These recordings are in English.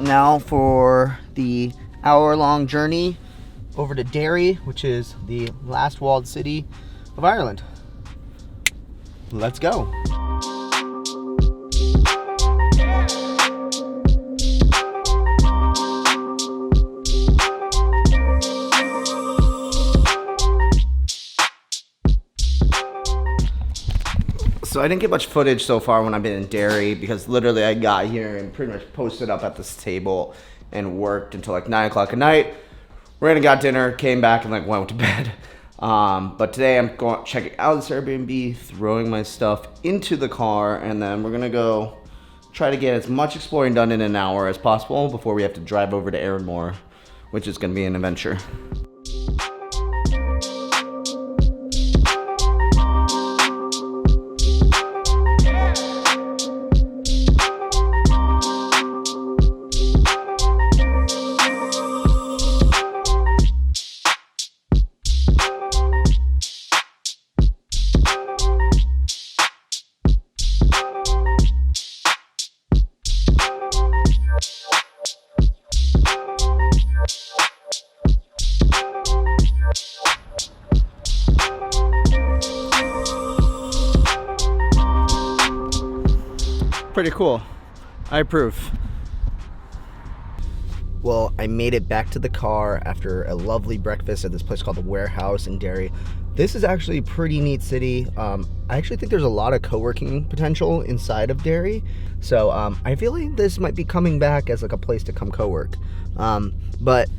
now for the hour-long journey over to Derry, which is the last walled city of Ireland. Let's go. So I didn't get much footage so far when I've been in Derry because literally I got here and pretty much posted up at this table and worked until like 9 o'clock at night. Ran and got dinner, came back and like went to bed. But today I'm going checking out this Airbnb, throwing my stuff into the car, and then we're gonna go try to get as much exploring done in an hour as possible before we have to drive over to Arranmore, which is gonna be an adventure. Pretty cool. I approve. Well, I made it back to the car after a lovely breakfast at this place called the Warehouse in Derry. This is actually a pretty neat city. I actually think there's a lot of co-working potential inside of Derry. So I feel like this might be coming back as like a place to come co-work. But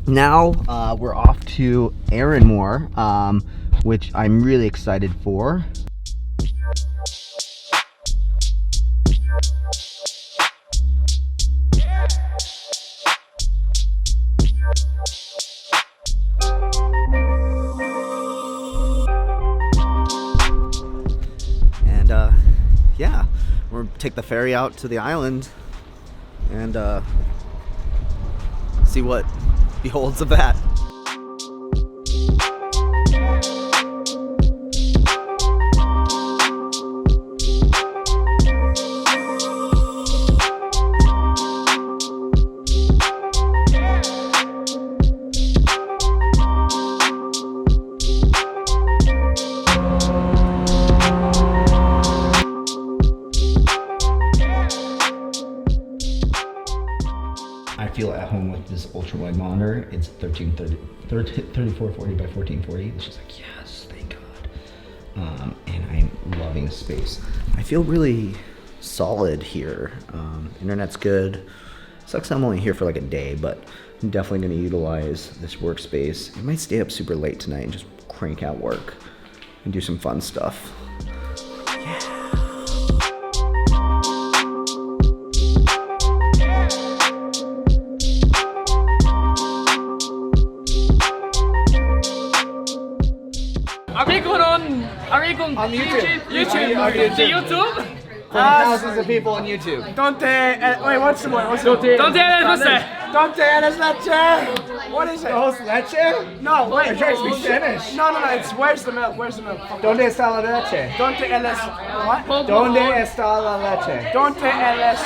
now we're off to Arranmore, which I'm really excited for. Yeah, we'll take the ferry out to the island and see what beholds of that. I feel at home with this ultra wide monitor. It's 3440 by 1440. It's just like, yes, thank God. And I'm loving the space. I feel really solid here. Internet's good. Sucks I'm only here for like a day, but I'm definitely gonna utilize this workspace. I might stay up super late tonight and just crank out work and do some fun stuff. Are we going on YouTube? YouTube? Thousands of people on YouTube. Wait, what's the one? Don't eres leche. What is it? Dos leche? No, wait. It tries to be Spanish. No, it's where's the milk? Where's the milk? ¿Dónde está la leche? Donde eres what? ¿Dónde está la leche? Donde eres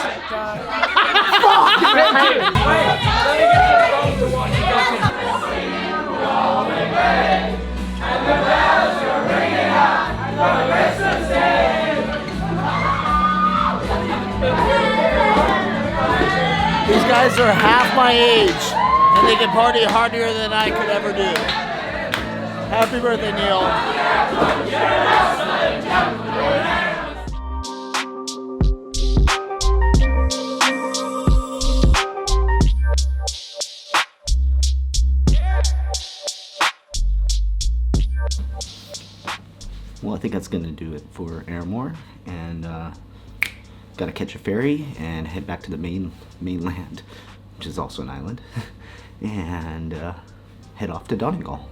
These guys are half my age, and they can party harder than I could ever do. Happy birthday, Neil. Well, I think that's gonna do it for Arranmore, and gotta catch a ferry and head back to the mainland, which is also an island, and head off to Donegal.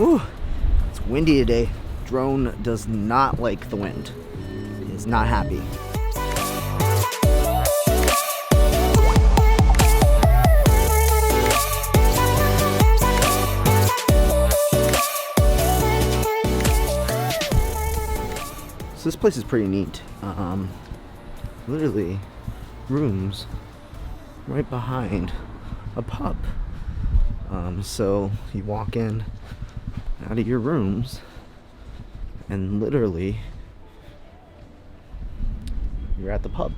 Ooh, it's windy today. Drone does not like the wind. He is not happy. So this place is pretty neat. Literally rooms right behind a pub. So you walk in out of your rooms and literally you're at the pub.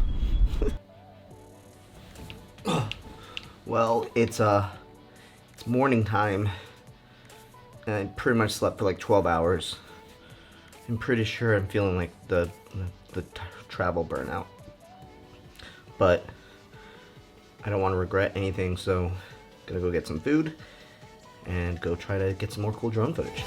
Well, it's morning time and I pretty much slept for like 12 hours. I'm pretty sure I'm feeling like the travel burnout, but I don't want to regret anything, so gonna go get some food and go try to get some more cool drone footage.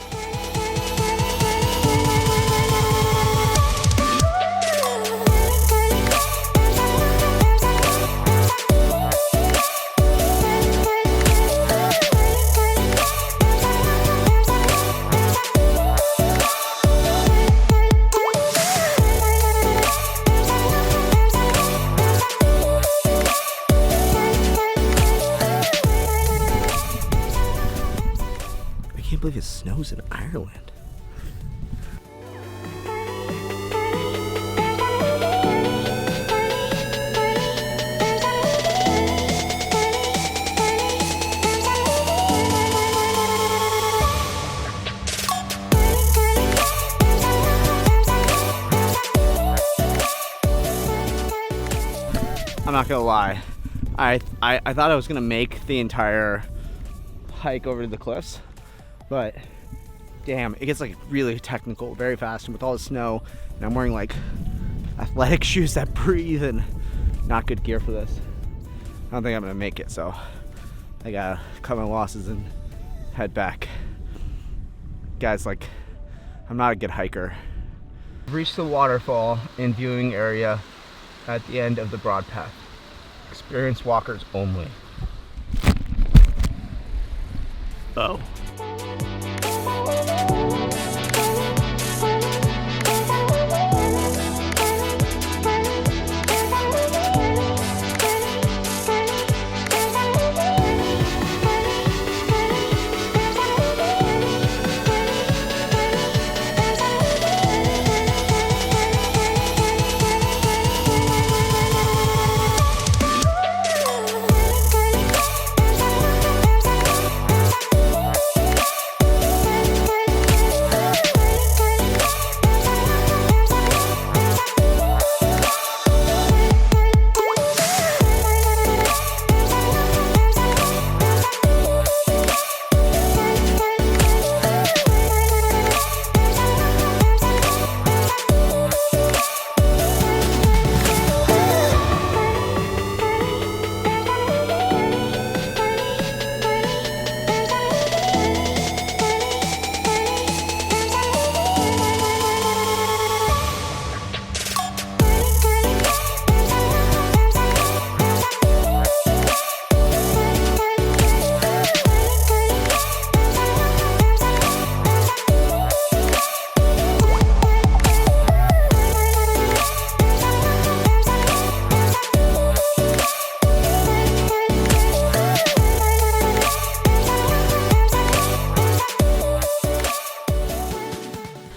I can't believe it snows in Ireland. I'm not gonna lie. I thought I was gonna make the entire hike over to the cliffs, but damn, it gets like really technical very fast, and with all the snow, and I'm wearing like athletic shoes that breathe and not good gear for this. I don't think I'm gonna make it, so I gotta cut my losses and head back. Guys, like, I'm not a good hiker. I've reached the waterfall and viewing area at the end of the broad path. Experienced walkers only. Oh.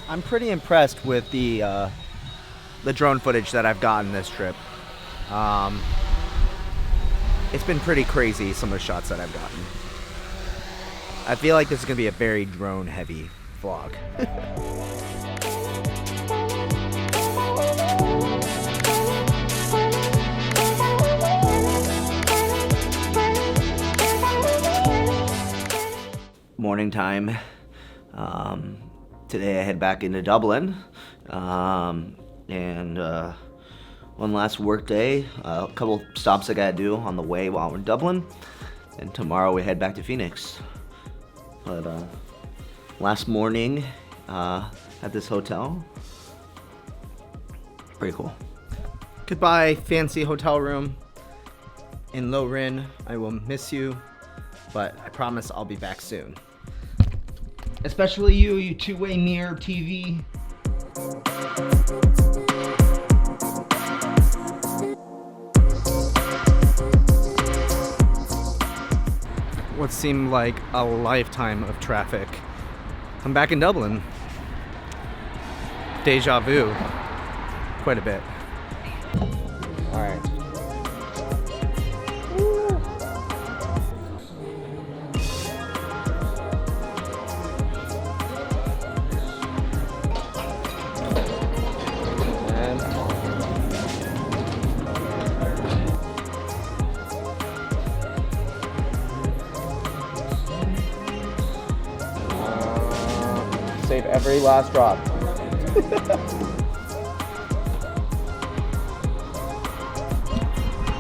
I'm pretty impressed with the drone footage that I've gotten this trip. It's been pretty crazy, some of the shots that I've gotten. I feel like this is gonna be a very drone heavy vlog. Morning time. Today I head back into Dublin, and one last work day, a couple stops I gotta do on the way while we're in Dublin, and tomorrow we head back to Phoenix. But last morning at this hotel, pretty cool. Goodbye, fancy hotel room in Lorraine. I will miss you, but I promise I'll be back soon. Especially you two-way mirror TV. What seemed like a lifetime of traffic. I'm back in Dublin. Deja vu. Quite a bit. All right. Save every last drop.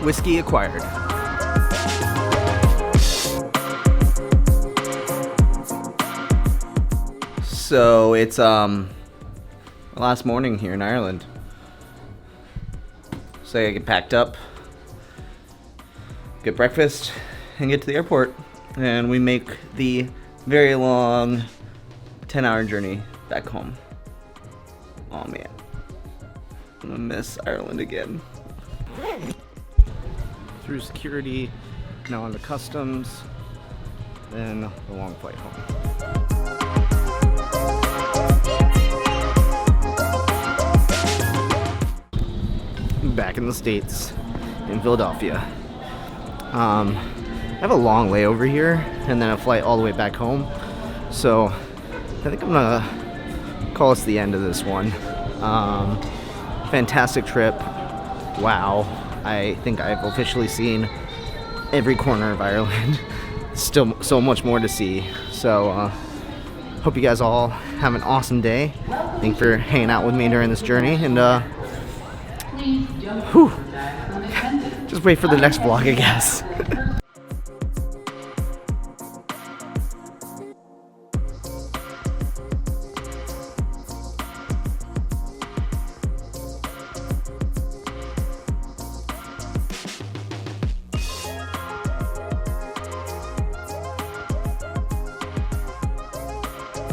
Whiskey acquired. So it's last morning here in Ireland. So I get packed up, get breakfast, and get to the airport. And we make the very long 10-hour journey back home. Oh man, I'm gonna miss Ireland again. Through security, now onto customs, then the long flight home. Back in the States, in Philadelphia. I have a long layover here, and then a flight all the way back home. So I think I'm gonna call this the end of this one. Fantastic trip. Wow. I think I've officially seen every corner of Ireland. Still so much more to see. So hope you guys all have an awesome day. Thanks for hanging out with me during this journey. And just wait for the next vlog, I guess.